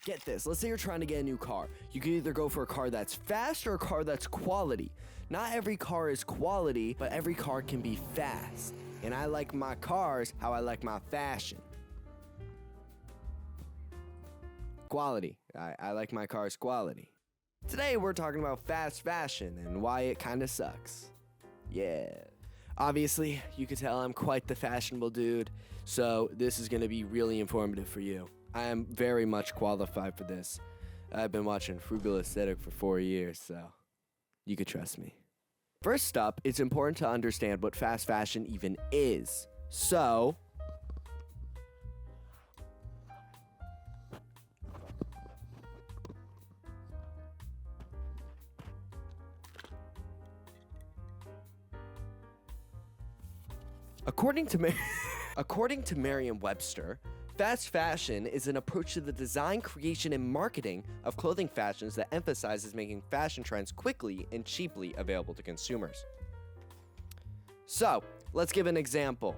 Get this, let's say you're trying to get a new car. You can either go for a car that's fast or a car that's quality. Not every car is quality, but every car can be fast. And I like my cars how I like my fashion. Quality. I like my cars quality. Today we're talking about fast fashion and why it kind of sucks. Yeah. Obviously, you could tell I'm quite the fashionable dude, so this is going to be really informative for you. I am very much qualified for this. I've been watching Frugal Aesthetic for 4 years, so you could trust me. First up, it's important to understand what fast fashion even is. So, according to Merriam-Webster, fast fashion is an approach to the design, creation, and marketing of clothing fashions that emphasizes making fashion trends quickly and cheaply available to consumers. So, let's give an example.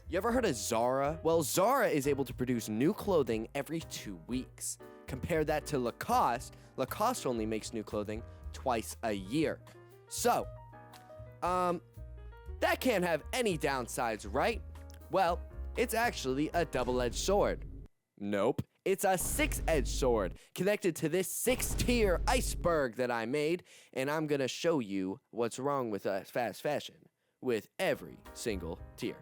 You ever heard of Zara? Well, Zara is able to produce new clothing every 2 weeks. Compare that to Lacoste. Lacoste only makes new clothing twice a year. So, that can't have any downsides, right? Well, it's actually a double-edged sword. Nope, it's a 6-edged sword connected to this 6-tier iceberg that I made, and I'm gonna show you what's wrong with fast fashion with every single tier.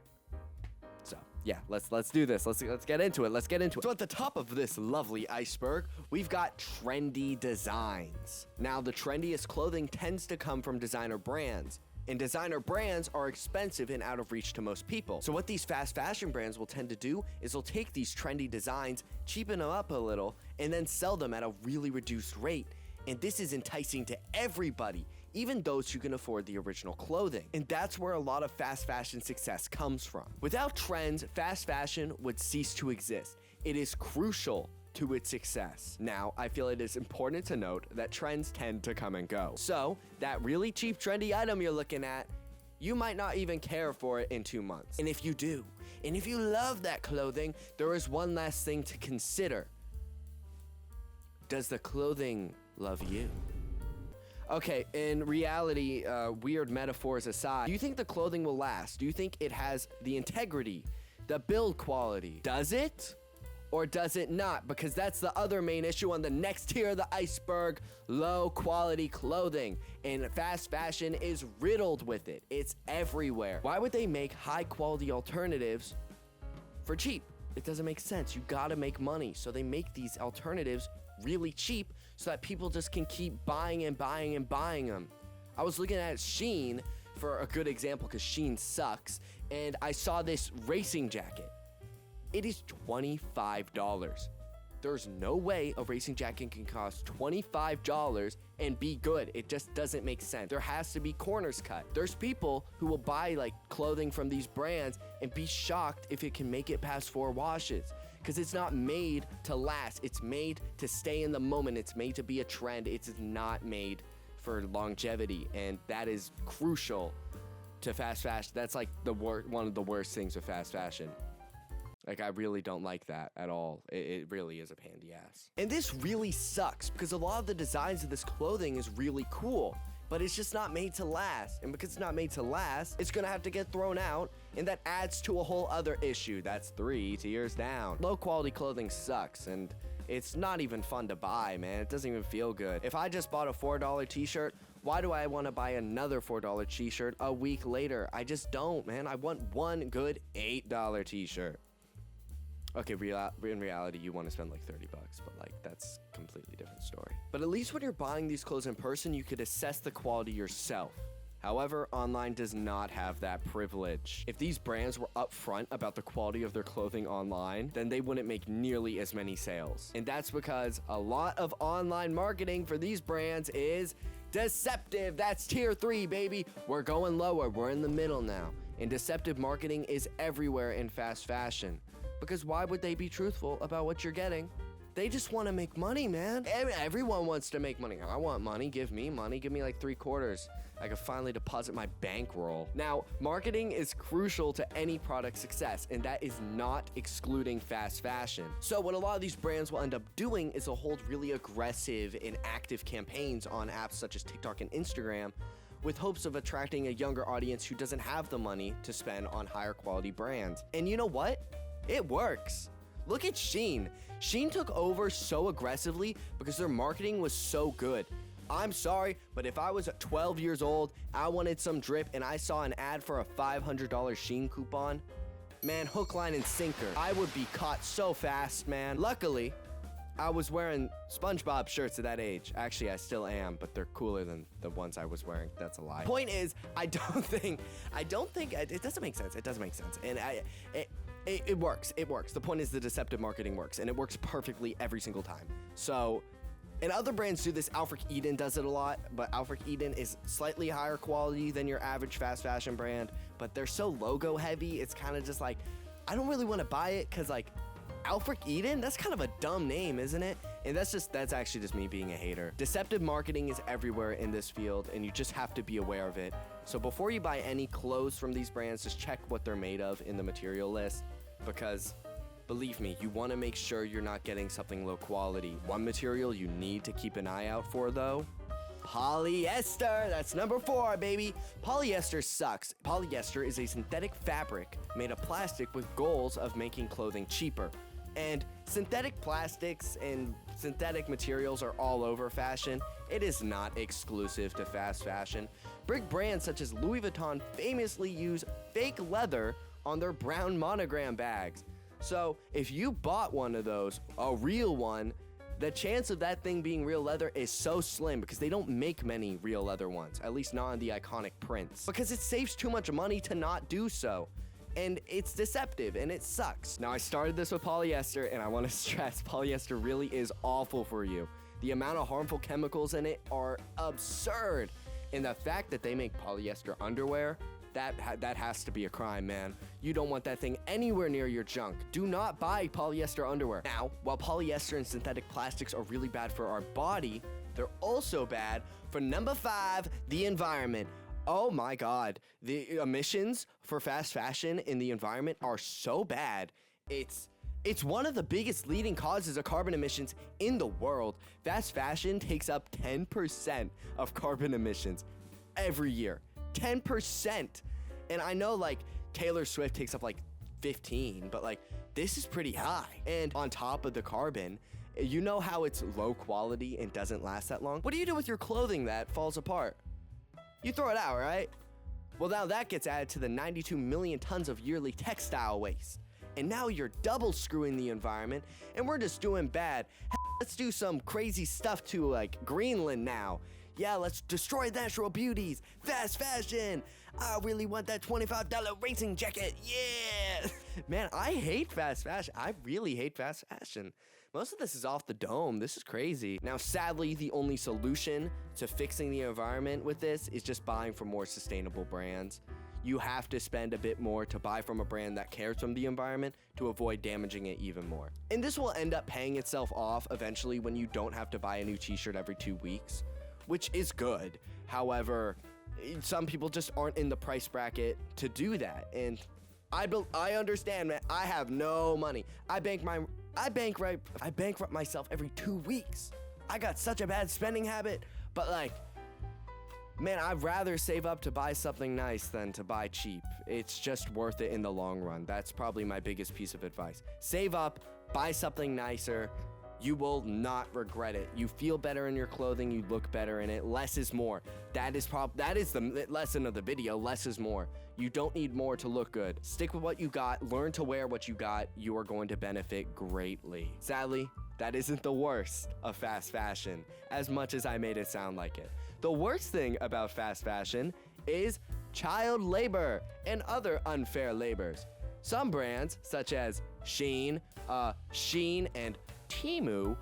So, yeah, let's do this. Let's get into it. So at the top of this lovely iceberg, we've got trendy designs. Now, the trendiest clothing tends to come from designer brands. And designer brands are expensive and out of reach to most people. So what these fast fashion brands will tend to do is they'll take these trendy designs, cheapen them up a little, and then sell them at a really reduced rate. And this is enticing to everybody, even those who can afford the original clothing. And that's where a lot of fast fashion success comes from. Without trends, fast fashion would cease to exist. It is crucial to its success. Now, I feel it is important to note that trends tend to come and go. So, that really cheap trendy item you're looking at, you might not even care for it in 2 months. And if you do, and if you love that clothing, there is one last thing to consider. Does the clothing love you? Okay, in reality, weird metaphors aside, do you think the clothing will last? Do you think it has the integrity, the build quality? Does it? Or does it not? Because that's the other main issue on the next tier of the iceberg, low quality clothing. And fast fashion is riddled with it. It's everywhere. Why would they make high quality alternatives for cheap? It doesn't make sense. You gotta make money. So they make these alternatives really cheap so that people just can keep buying and buying and buying them. I was looking at Shein for a good example because Shein sucks. And I saw this racing jacket. It is $25. There's no way a racing jacket can cost $25 and be good. It just doesn't make sense. There has to be corners cut. There's people who will buy like clothing from these brands and be shocked if it can make it past 4 washes because it's not made to last. It's made to stay in the moment. It's made to be a trend. It's not made for longevity, and that is crucial to fast fashion. That's like one of the worst things with fast fashion. Like, I really don't like that at all. It really is a pain in the ass. And this really sucks because a lot of the designs of this clothing is really cool, but it's just not made to last. And because it's not made to last, it's gonna have to get thrown out, and that adds to a whole other issue. That's 3 tiers down. Low quality clothing sucks, and it's not even fun to buy, man. It doesn't even feel good. If I just bought a $4 t-shirt, why do I want to buy another $4 t-shirt a week later? I just don't, man. I want one good $8 t-shirt. Okay, in reality, you want to spend like $30, but like that's a completely different story. But at least when you're buying these clothes in person, you could assess the quality yourself. However, online does not have that privilege. If these brands were upfront about the quality of their clothing online, then they wouldn't make nearly as many sales. And that's because a lot of online marketing for these brands is deceptive. That's tier 3, baby. We're going lower. We're in the middle now. And deceptive marketing is everywhere in fast fashion. Because why would they be truthful about what you're getting They just want to make money, man. Everyone wants to make money. I want money. Give me money. Give me like 3/4. I can finally deposit my bankroll. Now, marketing is crucial to any product success, and that is not excluding fast fashion. So what a lot of these brands will end up doing is they'll hold really aggressive and active campaigns on apps such as TikTok and Instagram with hopes of attracting a younger audience who doesn't have the money to spend on higher quality brands. And you know what? It works. Look at Shein. Shein took over so aggressively because their marketing was so good. I'm sorry, but if I was 12 years old, I wanted some drip, and I saw an ad for a $500 Shein coupon, man, hook, line, and sinker, I would be caught so fast, man. Luckily, I was wearing SpongeBob shirts at that age. Actually, I still am, but they're cooler than the ones I was wearing. That's a lie. Point is, it doesn't make sense. It doesn't make sense. And it works. It works. The point is the deceptive marketing works, and it works perfectly every single time. So, and other brands do this. Alfred Eden does it a lot, but Alfred Eden is slightly higher quality than your average fast fashion brand, but they're so logo heavy, it's kind of just like, I don't really want to buy it because like, Alfred Eden, that's kind of a dumb name, isn't it? And that's actually just me being a hater. Deceptive marketing is everywhere in this field, and you just have to be aware of it. So before you buy any clothes from these brands, just check what they're made of in the material list, because believe me, you want to make sure you're not getting something low quality. One material you need to keep an eye out for, though, polyester. That's number 4, baby. Polyester sucks. Polyester is a synthetic fabric made of plastic with goals of making clothing cheaper. And synthetic plastics and synthetic materials are all over fashion. It is not exclusive to fast fashion. Big brands such as Louis Vuitton famously use fake leather on their brown monogram bags. So if you bought one of those, a real one, the chance of that thing being real leather is so slim because they don't make many real leather ones, at least not on the iconic prints, because it saves too much money to not do so. And it's deceptive and it sucks. Now, I started this with polyester, and I want to stress polyester really is awful for you. The amount of harmful chemicals in it are absurd. And the fact that they make polyester underwear, that has to be a crime, man. You don't want that thing anywhere near your junk. Do not buy polyester underwear. Now, while polyester and synthetic plastics are really bad for our body, they're also bad for number 5, the environment. Oh my God, the emissions for fast fashion in the environment are so bad. It's one of the biggest leading causes of carbon emissions in the world. Fast fashion takes up 10% of carbon emissions every year. 10%. And I know like Taylor Swift takes up like 15, but like this is pretty high. And on top of the carbon, you know how it's low quality and doesn't last that long? What do you do with your clothing that falls apart? You throw it out, right? Well, now that gets added to the 92 million tons of yearly textile waste. And now you're double screwing the environment, and we're just doing bad. Let's do some crazy stuff to like Greenland now. Yeah, let's destroy natural beauties. Fast fashion. I really want that $25 racing jacket. Yeah. Man, I hate fast fashion. I really hate fast fashion. Most of this is off the dome. This is crazy. Now, sadly, the only solution to fixing the environment with this is just buying from more sustainable brands. You have to spend a bit more to buy from a brand that cares from the environment to avoid damaging it even more. And this will end up paying itself off eventually when you don't have to buy a new t-shirt every 2 weeks, which is good. However, some people just aren't in the price bracket to do that. And I understand, man. I have no money. I bankrupt myself every 2 weeks. I got such a bad spending habit, but like, man, I'd rather save up to buy something nice than to buy cheap. It's just worth it in the long run. That's probably my biggest piece of advice. Save up, buy something nicer. You will not regret it. You feel better in your clothing. You look better in it. Less is more. That is the lesson of the video. Less is more. You don't need more to look good. Stick with what you got. Learn to wear what you got. You are going to benefit greatly. Sadly, that isn't the worst of fast fashion, as much as I made it sound like it. The worst thing about fast fashion is child labor and other unfair labors. Some brands, such as Shein and Temu,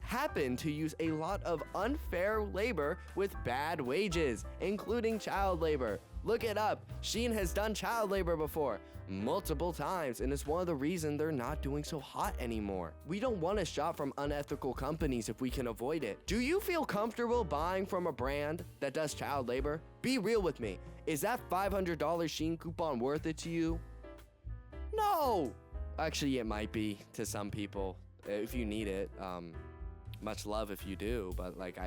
happen to use a lot of unfair labor with bad wages, including child labor. Look it up. Shein has done child labor before, multiple times, and it's one of the reasons they're not doing so hot anymore. We don't want to shop from unethical companies if we can avoid it. Do you feel comfortable buying from a brand that does child labor? Be real with me. Is that $500 Shein coupon worth it to you? No! Actually, it might be to some people if you need it. Much love if you do, but like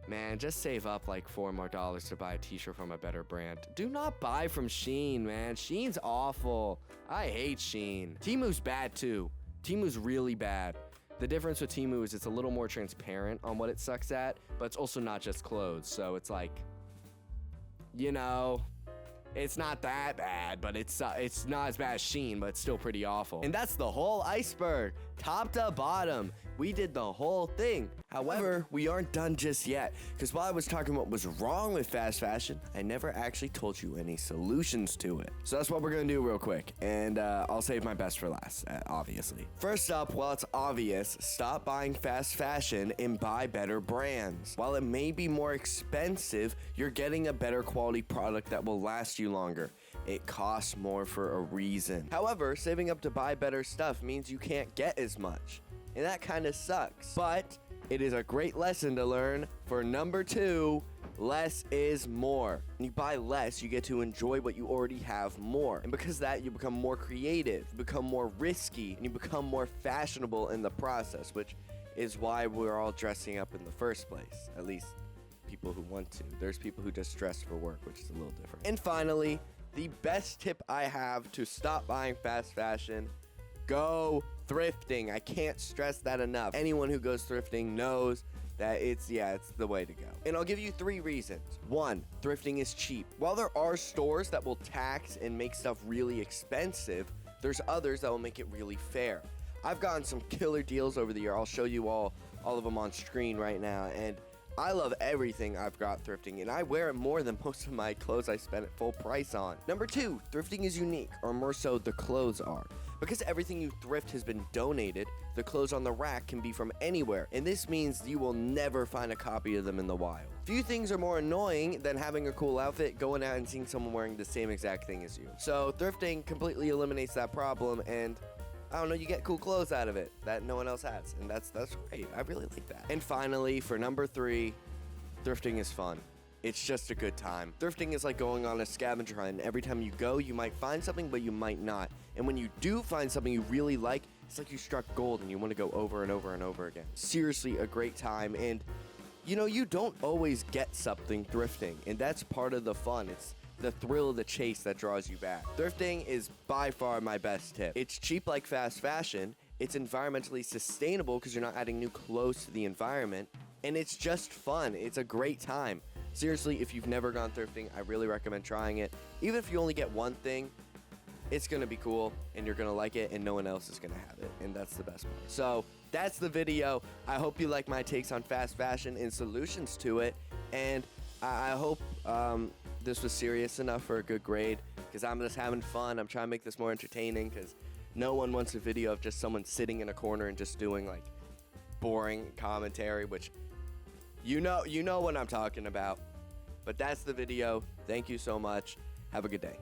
man, just save up like $4 more to buy a t-shirt from a better brand. Do not buy from Shein, man. Shein's awful. I hate Shein. Temu's bad too. Temu's really bad. The difference with Temu is it's a little more transparent on what it sucks at, but it's also not just clothes. So it's like, you know, it's not that bad, but it's not as bad as Shein, but it's still pretty awful. And that's the whole iceberg, top to bottom. We did the whole thing. However, we aren't done just yet, because while I was talking what was wrong with fast fashion, I never actually told you any solutions to it. So that's what we're gonna do real quick, and I'll save my best for last, obviously. First up, while it's obvious, stop buying fast fashion and buy better brands. While it may be more expensive, you're getting a better quality product that will last you longer. It costs more for a reason. However, saving up to buy better stuff means you can't get as much, and that kind of sucks. But it is a great lesson to learn for number 2, less is more. When you buy less, you get to enjoy what you already have more. And because of that, you become more creative, you become more risky, and you become more fashionable in the process, which is why we're all dressing up in the first place. At least people who want to. There's people who just dress for work, which is a little different. And finally, the best tip I have to stop buying fast fashion: go thrifting. I can't stress that enough. Anyone who goes thrifting knows that it's the way to go. And I'll give you 3 reasons. 1, thrifting is cheap. While there are stores that will tax and make stuff really expensive, there's others that will make it really fair. I've gotten some killer deals over the year. I'll show you all of them on screen right now, and I love everything I've got thrifting, and I wear it more than most of my clothes I spend at full price on. Number 2, thrifting is unique, or more so the clothes are. Because everything you thrift has been donated, the clothes on the rack can be from anywhere, and this means you will never find a copy of them in the wild. Few things are more annoying than having a cool outfit, going out and seeing someone wearing the same exact thing as you. So thrifting completely eliminates that problem, and I don't know, you get cool clothes out of it that no one else has, and that's great. I really like that. And finally, for number 3, thrifting is fun. It's just a good time. Thrifting is like going on a scavenger hunt. Every time you go, you might find something, but you might not. And when you do find something you really like, it's like you struck gold and you want to go over and over and over again. Seriously, a great time. And you know, you don't always get something thrifting, and that's part of the fun. It's the thrill of the chase that draws you back. Thrifting is by far my best tip. It's cheap like fast fashion. It's environmentally sustainable because you're not adding new clothes to the environment. And it's just fun. It's a great time. Seriously, if you've never gone thrifting, I really recommend trying it. Even if you only get one thing, it's going to be cool, and you're going to like it, and no one else is going to have it, and that's the best part. So that's the video. I hope you like my takes on fast fashion and solutions to it, and I hope this was serious enough for a good grade, because I'm just having fun. I'm trying to make this more entertaining, because no one wants a video of just someone sitting in a corner and just doing like boring commentary, which you know what I'm talking about. But that's the video. Thank you so much. Have a good day.